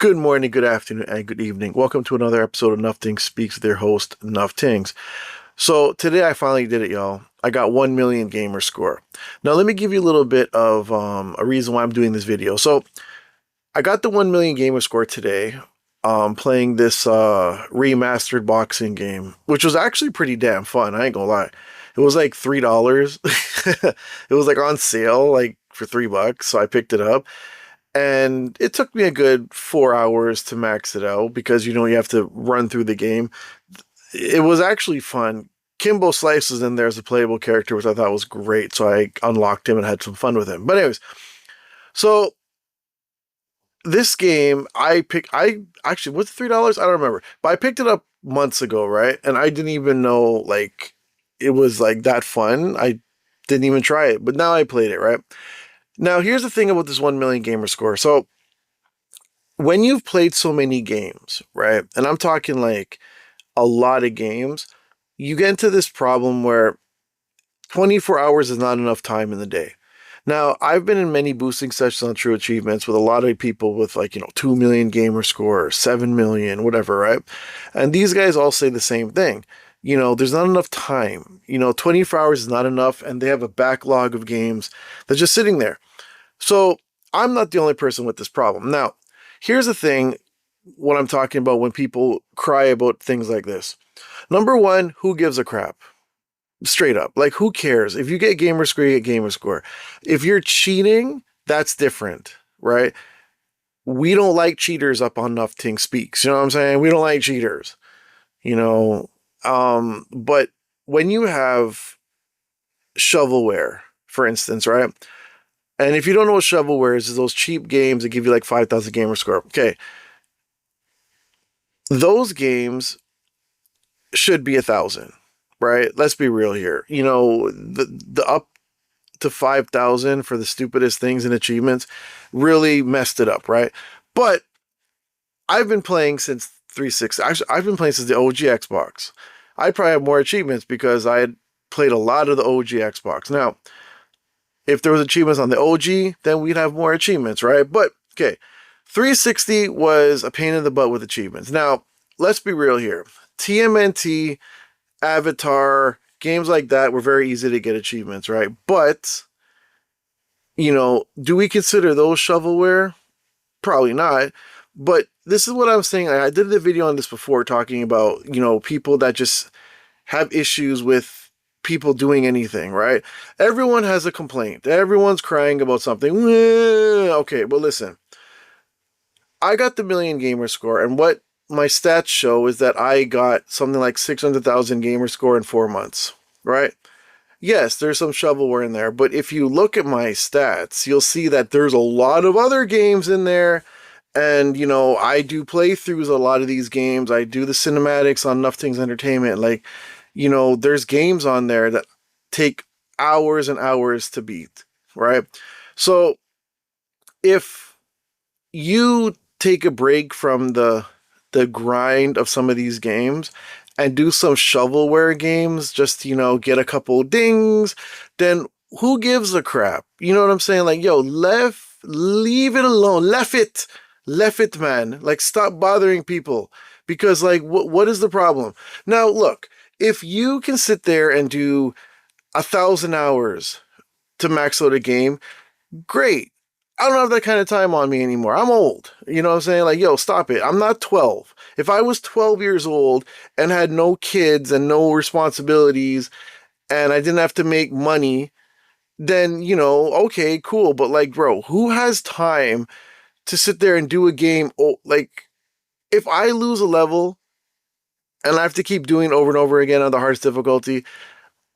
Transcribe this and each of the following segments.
Good morning, good afternoon, and good evening. Welcome to another episode of Nufftingz Speaks with your host, Nufftingz. So today I finally did it, y'all. I got 1 million gamer score. Now let me give you a little bit of a reason why I'm doing this video. So I got the 1 million gamer score today, playing this remastered boxing game, which was actually pretty damn fun. I ain't gonna lie. It was like $3. It was like on sale, like for $3. So I picked it up. And it took me a good 4 hours to max it out because, you have to run through the game. It was actually fun. Kimbo Slice was in there as a playable character, which I thought was great. So I unlocked him and had some fun with him. But anyways, so this game, I actually, was it $3? I don't remember. But I picked it up months ago, right? And I didn't even know, like, it was, like, that fun. I didn't even try it. But now I played it, right? Now, here's the thing about this 1 million gamer score. So, when you've played so many games, right, and I'm talking like a lot of games, you get into this problem where 24 hours is not enough time in the day. Now, I've been in many boosting sessions on TrueAchievements with a lot of people with 2 million gamer score, 7 million, whatever, right? And these guys all say the same thing. There's not enough time. 24 hours is not enough, and they have a backlog of games that's just sitting there. So I'm not the only person with this problem. Now, here's the thing, what I'm talking about when people cry about things like this. Number one, who gives a crap? Straight up. Like, who cares? If you get gamer score, you get gamer score. If you're cheating, that's different, right? We don't like cheaters up on Nufftingz Speaks. You know what I'm saying? We don't like cheaters. But when you have shovelware, for instance, right? And if you don't know what shovelware is those cheap games that give you like 5,000 gamer score. Okay. Those games should be 1,000, right? Let's be real here. The up to 5,000 for the stupidest things and achievements really messed it up, right? But I've been playing since 360. Actually, I've been playing since the OG Xbox. I probably have more achievements because I had played a lot of the OG Xbox. Now, if there was achievements on the OG, then we'd have more achievements, right? But, okay, 360 was a pain in the butt with achievements. Now, let's be real here. TMNT, Avatar, games like that were very easy to get achievements, right? But, do we consider those shovelware? Probably not. But this is what I'm saying. I did the video on this before talking about, people that just have issues with people doing anything, right? Everyone has a complaint. Everyone's crying about something. Okay, well, listen. I got the million gamer score, and what my stats show is that I got something like 600,000 gamer score in 4 months, right? Yes, there's some shovelware in there, but if you look at my stats, you'll see that there's a lot of other games in there. And, I do playthroughs a lot of these games. I do the cinematics on Nufftingz Entertainment. Like, there's games on there that take hours and hours to beat, right? So if you take a break from the grind of some of these games and do some shovelware games, just, get a couple dings, then who gives a crap? You know what I'm saying? Like, yo, leave it alone. Left it, man. Like, stop bothering people. Because, like, what is the problem? Now, look, if you can sit there and do 1,000 hours to max out a game, great. I don't have that kind of time on me anymore. I'm old. You know what I'm saying? Like, yo, stop it. I'm not 12. If I was 12 years old and had no kids and no responsibilities and I didn't have to make money, then, okay, cool. But, like, bro, who has time to sit there and do a game? Like, if I lose a level and I have to keep doing it over and over again on the hardest difficulty,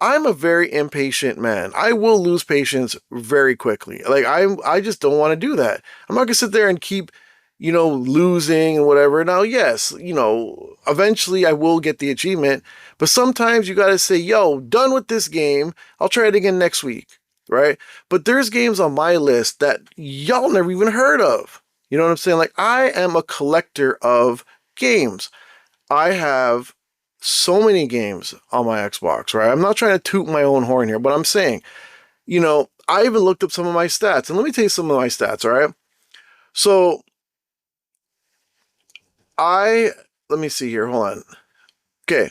I'm a very impatient man. I will lose patience very quickly. Like, I just don't want to do that. I'm not gonna sit there and keep, losing and whatever. Now, yes, eventually I will get the achievement, but sometimes you gotta say, yo, done with this game. I'll try it again next week. Right? But there's games on my list that y'all never even heard of. You know what I'm saying? Like, I am a collector of games. I have so many games on my Xbox, right? I'm not trying to toot my own horn here, but I'm saying, I even looked up some of my stats. And let me tell you some of my stats, all right? So Let me see here. Hold on. Okay.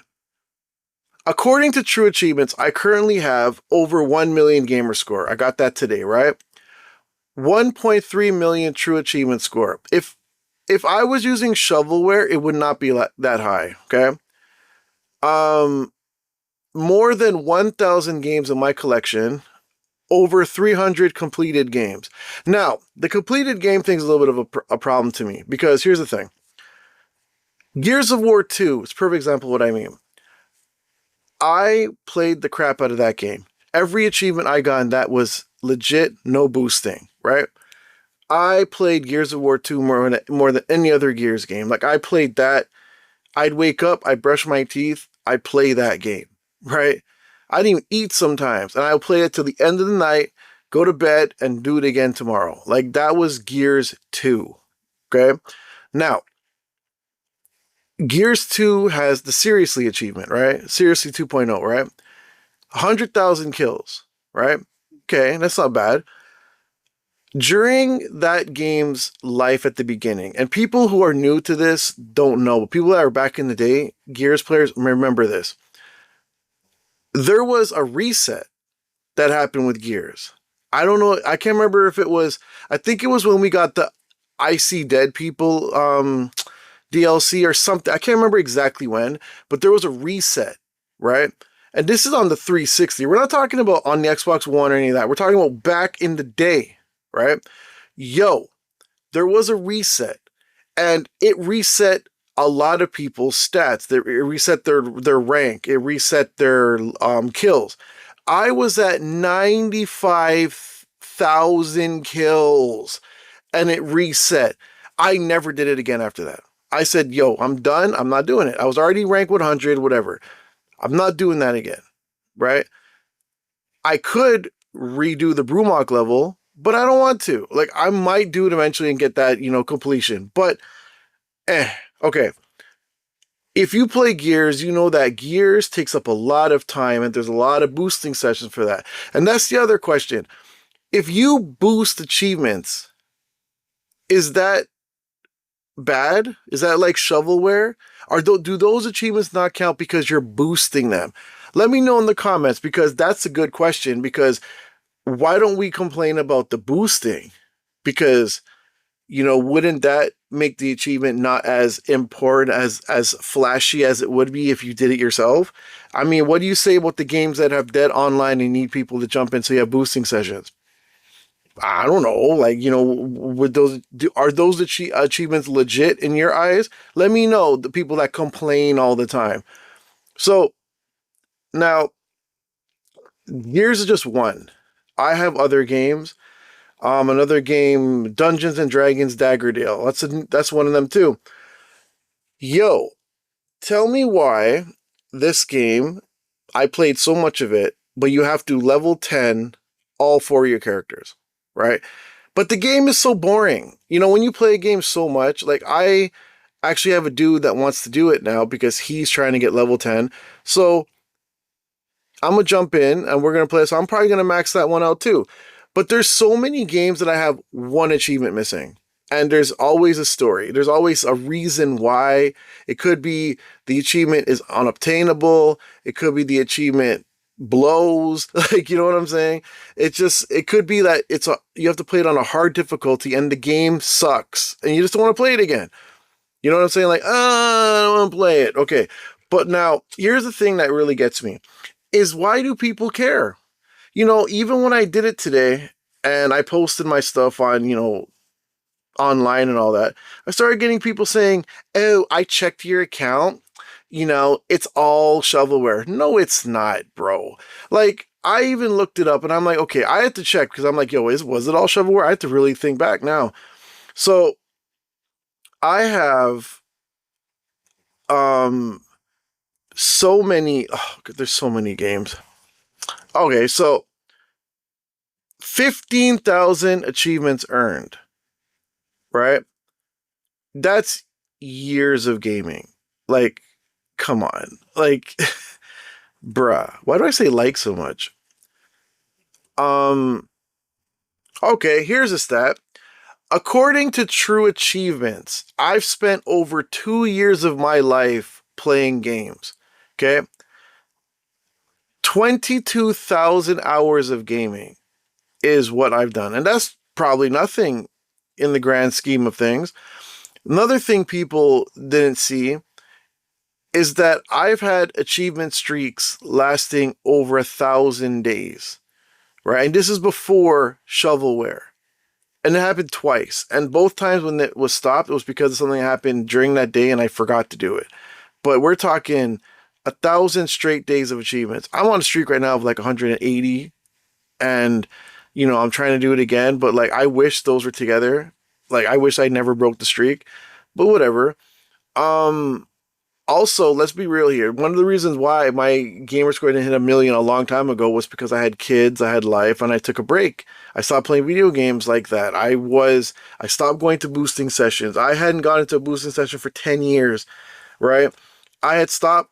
According to True Achievements, I currently have over 1 million gamer score. I got that today, right? 1.3 million True Achievement score. If I was using shovelware, it would not be that high, okay? Um More than 1,000 games in my collection, over 300 completed games. Now, the completed game thing is a little bit of a problem to me because here's the thing. Gears of War 2 is a perfect example of what I mean. I played the crap out of that game. Every achievement I got in that was legit, no boosting, right? I played Gears of War 2 more than any other Gears game. Like, I played that. I'd wake up, I'd brush my teeth, I'd play that game, right? I didn't even eat sometimes, and I'd play it till the end of the night, go to bed, and do it again tomorrow. Like, that was Gears 2, okay? Now, Gears 2 has the Seriously achievement, right? Seriously 2.0, right? 100,000 kills, right? Okay, that's not bad. During that game's life at the beginning, and people who are new to this don't know, but people that are back in the day, Gears players, remember this. There was a reset that happened with Gears. I don't know, I can't remember if it was, I think it was when we got the I See Dead People DLC or something. I can't remember exactly when, but there was a reset, right? And this is on the 360. We're not talking about on the Xbox One or any of that. We're talking about back in the day, right? Yo, there was a reset, and it reset a lot of people's stats. It reset their rank. It reset their kills. I was at 95,000 kills, and it reset. I never did it again after that. I said, yo, I'm done. I'm not doing it. I was already ranked 100, whatever. I'm not doing that again, right? I could redo the Brumok level, but I don't want to. Like, I might do it eventually and get that, completion. But, okay. If you play Gears, you know that Gears takes up a lot of time and there's a lot of boosting sessions for that. And that's the other question. If you boost achievements, is that bad? Is that like shovelware? Do those achievements not count because you're boosting them? Let me know in the comments, because that's a good question. Because why don't we complain about the boosting? Because, wouldn't that make the achievement not as important, as flashy as it would be if you did it yourself? I mean, what do you say about the games that have dead online and need people to jump in so you have boosting sessions? I don't know, like, are those achievements legit in your eyes? Let me know, the people that complain all the time. So now, Gears is just one. I have other games. Another game, Dungeons and Dragons Daggerdale. That's one of them too. Yo, tell me why this game, I played so much of it, but you have to level 10 all four of your characters, right? But the game is so boring. When you play a game so much, like, I actually have a dude that wants to do it now because he's trying to get level 10. So I'm going to jump in and we're going to play. So I'm probably going to max that one out too. But there's so many games that I have one achievement missing. And there's always a story. There's always a reason why. It could be the achievement is unobtainable. It could be the achievement blows. Like, you know what I'm saying? It could be that you have to play it on a hard difficulty and the game sucks and you just don't want to play it again. You know what I'm saying? Like, I don't want to play it. Okay. But now, here's the thing that really gets me is, why do people care? Even when I did it today and I posted my stuff on, online and all that, I started getting people saying, oh, I checked your account. It's all shovelware. No, it's not, bro. Like, I even looked it up and I'm like, okay, I had to check because I'm like, yo, was it all shovelware? I have to really think back now. So I have so many, there's so many games. Okay, so 15,000 achievements earned, right? That's years of gaming. Like, come on. Like, bruh, why do I say like so much? Okay, here's a stat. According to True Achievements, I've spent over 2 years of my life playing games. Okay? 22,000 hours of gaming is what I've done. And that's probably nothing in the grand scheme of things. Another thing people didn't see is that I've had achievement streaks lasting over 1,000 days, right? And this is before shovelware. And it happened twice. And both times when it was stopped, it was because something happened during that day and I forgot to do it. But we're talking 1,000 straight days of achievements. I'm on a streak right now of like 180. And, I'm trying to do it again. But like, I wish those were together. Like, I wish I never broke the streak. But whatever. Also, let's be real here. One of the reasons why my gamer score didn't hit 1 million a long time ago was because I had kids, I had life, and I took a break. I stopped playing video games like that. I stopped going to boosting sessions. I hadn't gone into a boosting session for 10 years, right? I had stopped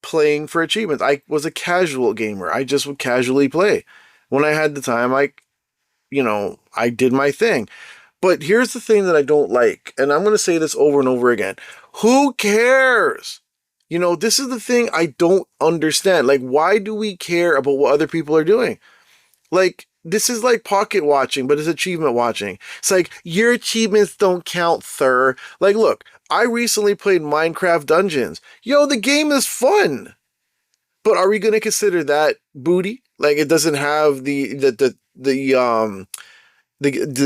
playing for achievements. I was a casual gamer. I just would casually play. When I had the time, I did my thing. But here's the thing that I don't like, and I'm going to say this over and over again. Who cares? This is the thing I don't understand. Like, why do we care about what other people are doing? Like, this is like pocket watching, but it's achievement watching. It's like, your achievements don't count, sir. Like, look, I recently played Minecraft Dungeons. Yo, the game is fun. But are we going to consider that booty? Like, it doesn't have the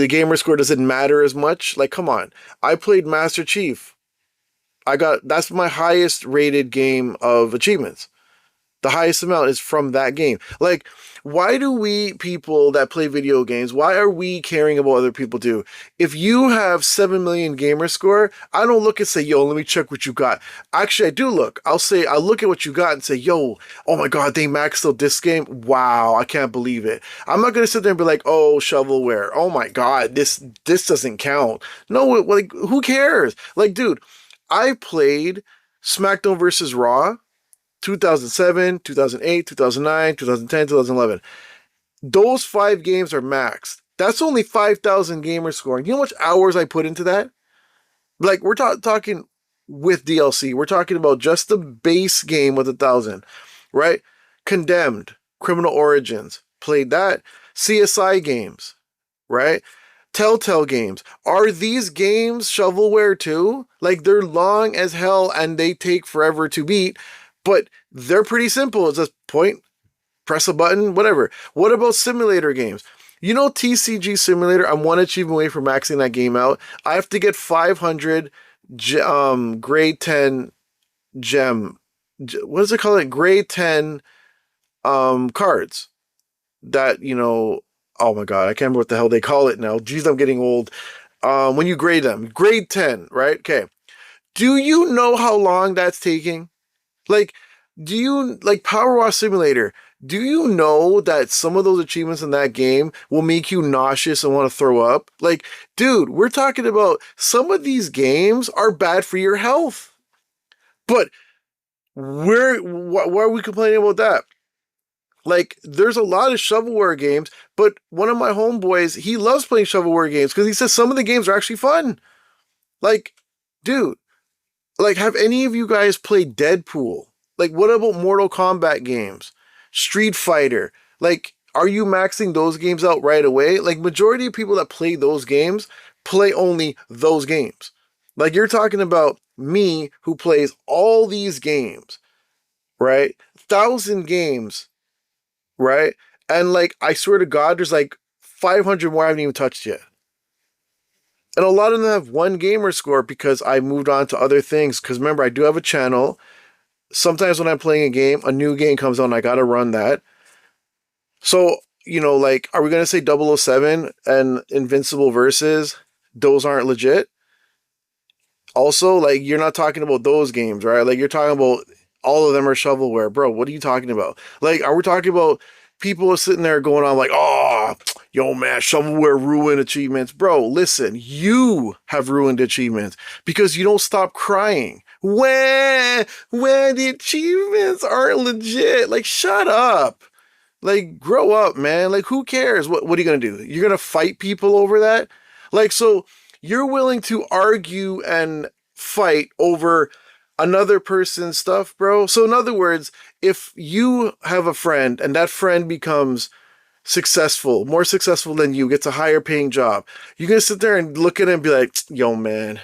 gamer score doesn't matter as much. Like, come on. I played Master Chief. That's my highest rated game of achievements. The highest amount is from that game. Like, why do we people that play video games, why are we caring about what other people do? If you have 7 million gamer score, I don't look and say, yo, let me check what you got. Actually, I do look. I'll look at what you got and say, yo, oh my God, they maxed out this game. Wow, I can't believe it. I'm not going to sit there and be like, oh, shovelware. Oh my God, this doesn't count. No, like, who cares? Like, dude, I played SmackDown versus Raw 2007, 2008, 2009, 2010, 2011. Those 5 games are maxed. That's only 5,000 gamer scoring. You know how much hours I put into that? Like, we're talking with DLC. We're talking about just the base game with 1,000, right? Condemned, Criminal Origins, played that. CSI games, right? Telltale games. Are these games shovelware too? Like, they're long as hell and they take forever to beat, but they're pretty simple. It's just point, press a button, whatever. What about simulator games? TCG Simulator, I'm one achievement away from maxing that game out. I have to get 500 grade 10 gem. What does it call it? Grade 10 cards that, oh my God, I can't remember what the hell they call it now. Jeez, I'm getting old. When you grade them, grade 10, right? Okay. Do you know how long that's taking? Like, Power Wash Simulator, do you know that some of those achievements in that game will make you nauseous and want to throw up? Like, dude, we're talking about some of these games are bad for your health. But why are we complaining about that? Like, there's a lot of shovelware games, but one of my homeboys, he loves playing shovelware games because he says some of the games are actually fun. Like, dude, like, have any of you guys played Deadpool? Like, what about Mortal Kombat games? Street Fighter? Like, are you maxing those games out right away? Like, majority of people that play those games play only those games. Like, you're talking about me who plays all these games, right? 1,000 games, right? And like, I swear to God, there's like 500 more I haven't even touched yet. And a lot of them have one gamer score because I moved on to other things. Because remember, I do have a channel. Sometimes when I'm playing a game, a new game comes out and I got to run that. So, like, are we going to say 007 and Invincible Versus? Those aren't legit. Also, like, you're not talking about those games, right? Like, you're talking about all of them are shovelware. Bro, what are you talking about? Like, are we talking about people sitting there going on like, oh, yo, man, shovelware ruined achievements? Bro, listen, you have ruined achievements because you don't stop crying when the achievements aren't legit. Like, shut up. Like, grow up, man. Like, who cares? What are you going to do? You're going to fight people over that? Like, so you're willing to argue and fight over another person's stuff, bro? So, in other words, if you have a friend and that friend becomes successful, more successful than you, gets a higher paying job, you're gonna sit there and look at it and be like, yo, man,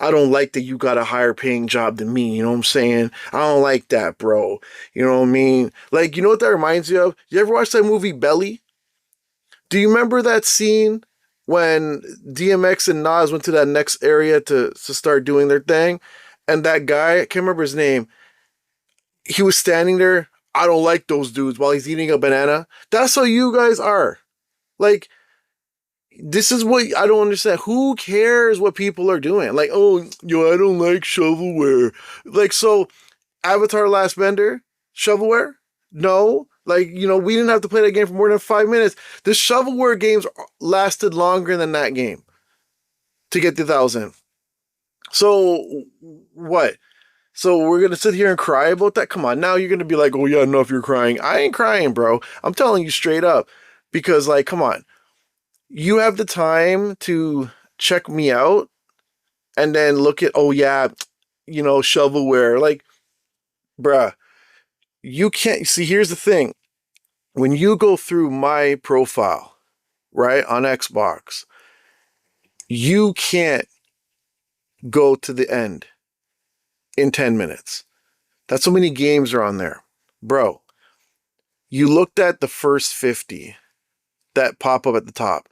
I don't like that you got a higher paying job than me. You know what I'm saying? I don't like that, bro. You know what I mean? Like, you know what that reminds you of? You ever watch that movie Belly? Do you remember that scene when DMX and Nas went to that next area to start doing their thing? And that guy, I can't remember his name, he was standing there. I don't like those dudes while he's eating a banana. That's how you guys are. Like, this is what I don't understand. Who cares what people are doing? Like, oh, yo, I don't like shovelware. Like, so Avatar Last Bender, shovelware? No. Like, you know, we didn't have to play that game for more than 5 minutes. The shovelware games lasted longer than that game to get the 1,000. So, what? So we're going to sit here and cry about that? Come on, now you're going to be like, oh yeah, enough, you're crying. I ain't crying, bro. I'm telling you straight up. Because, like, come on. You have the time to check me out and then look at, oh yeah, you know, shovelware. Like, bruh, you can't see. Here's the thing: when you go through my profile, right, on Xbox, you can't go to the end in 10 minutes. That's how many games are on there, bro. You looked at the first 50 that pop up at the top.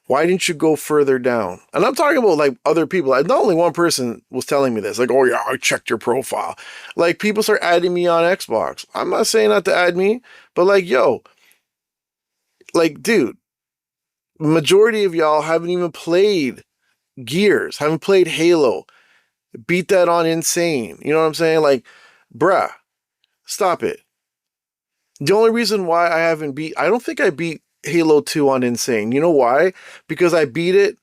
Why didn't you go further down? And I'm talking about like other people. Not only one person was telling me this, like, oh yeah, I checked your profile. Like, people start adding me on Xbox. I'm not saying not to add me, but like, yo, like, dude, majority of y'all haven't even played Gears, haven't played Halo, beat that on Insane. You know what I'm saying? Like, bruh, stop it. The only reason why I don't think I beat Halo 2 on Insane. You know why? Because I beat it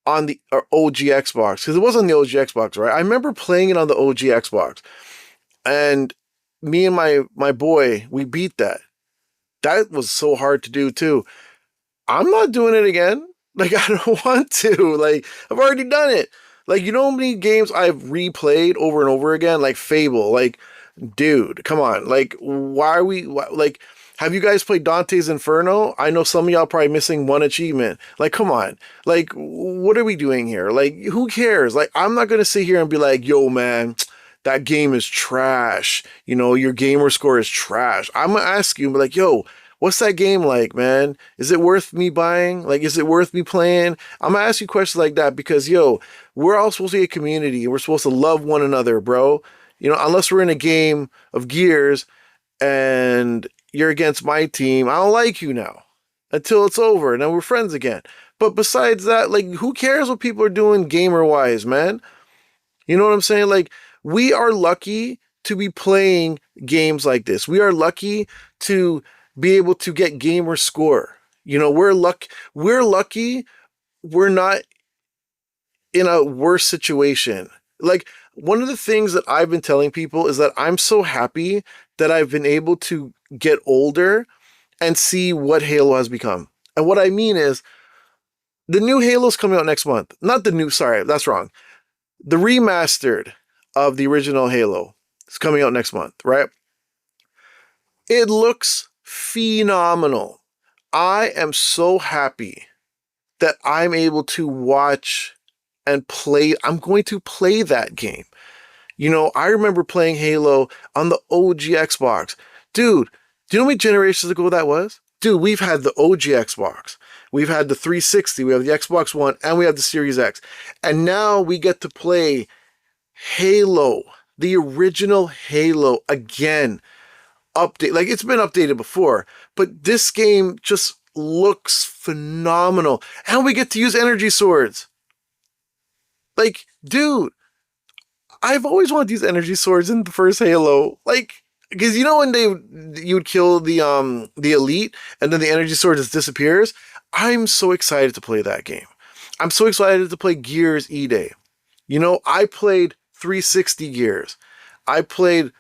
on the OG Xbox. Because it was on the OG Xbox, right? I remember playing it on the OG Xbox. And me and my boy, we beat that. That was so hard to do too. I'm not doing it again. Like, I don't want to. Like, I've already done it. Like, you know how many games I've replayed over and over again? Like Fable. Like, dude, come on. Like, like, have you guys played Dante's Inferno? I know some of y'all probably missing one achievement. Like, come on. Like, what are we doing here? Like, who cares? Like, I'm not going to sit here and be like, yo, man, that game is trash. You know, your gamer score is trash. I'm going to ask you, like, yo, what's that game like, man? Is it worth me buying? Like, is it worth me playing? I'm going to ask you questions like that because, yo, we're all supposed to be a community. We're supposed to love one another, bro. You know, unless we're in a game of Gears and you're against my team, I don't like you now until it's over and then we're friends again. But besides that, like, who cares what people are doing gamer-wise, man? You know what I'm saying? Like, we are lucky to be playing games like this. We are lucky to be able to get gamer score. You know, we're lucky we're not in a worse situation. Like, one of the things that I've been telling people is that I'm so happy that I've been able to get older and see what Halo has become. And what I mean is, the new Halo's coming out next month. Not the new, sorry, that's wrong. The remastered of the original Halo is coming out next month, right? It looks phenomenal. I am so happy that I'm able to watch and play. I'm going to play that game. You know, I remember playing Halo on the OG Xbox. Dude, do you know how many generations ago that was? Dude, we've had the OG Xbox. We've had the 360, we have the Xbox One, and we have the Series X. And now we get to play Halo, the original Halo again. Update, like, it's been updated before, but this game just looks phenomenal. And we get to use energy swords. Like, dude, I've always wanted to use energy swords in the first Halo. Like, because you know when you would kill the elite and then the energy sword just disappears? I'm so excited to play that game. I'm so excited to play Gears E-Day. You know, I played 360 Gears. I played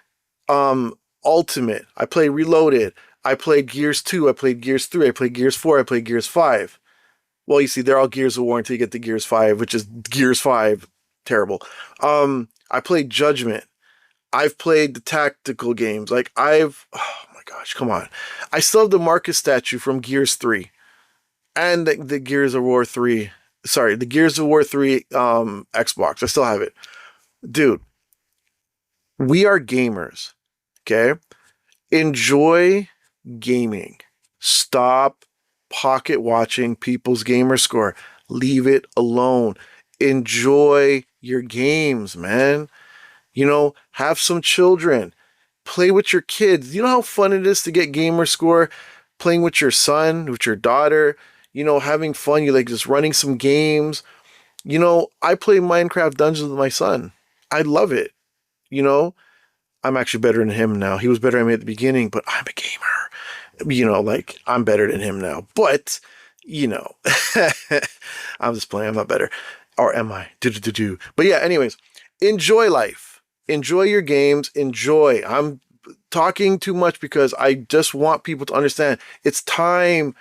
Ultimate. I played Reloaded. I played Gears 2. I played Gears 3. I played Gears 4. I played Gears 5. Well, you see, they're all Gears of War until you get to Gears 5, which is Gears 5. Terrible. I played Judgment. I've played the tactical games. Like, oh my gosh, come on. I still have the Marcus statue from Gears 3 and the Gears of War 3. Sorry, the Gears of War 3 Xbox. I still have it. Dude, we are gamers, okay? Enjoy gaming. Stop pocket watching people's Gamerscore. Leave it alone. Enjoy your games, man. You know, have some children. Play with your kids. You know how fun it is to get Gamerscore? Playing with your son, with your daughter, you know, having fun. You like just running some games. You know, I play Minecraft Dungeons with my son. I love it. You know, I'm actually better than him now. He was better than me at the beginning, but I'm a gamer. You know, like, I'm better than him now. But, you know, I'm just playing. I'm not better. Or am I? But yeah, anyways, enjoy life. Enjoy your games. Enjoy. I'm talking too much because I just want people to understand it's time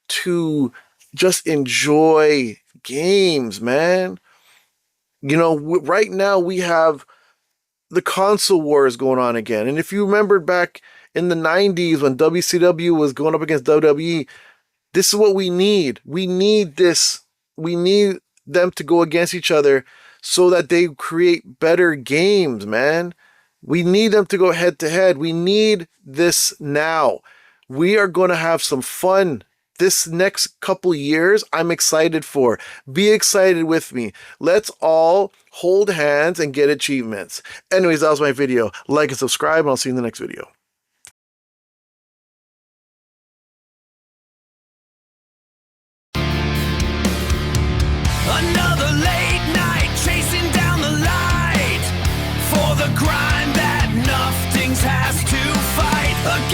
to just enjoy games, man. You know, right now we have the console wars going on again. And if you remembered back in the 90s when WCW was going up against WWE, this is what we need. We need this. We need them to go against each other so that they create better games, man. We need them to go head to head. We need this now. We are going to have some fun this next couple years. I'm excited for. Be excited with me. Let's all hold hands and get achievements. Anyways, that was my video. Like and subscribe, and I'll see you in the next video. Another late night chasing down the light for the grind that Nufftingz has to fight against.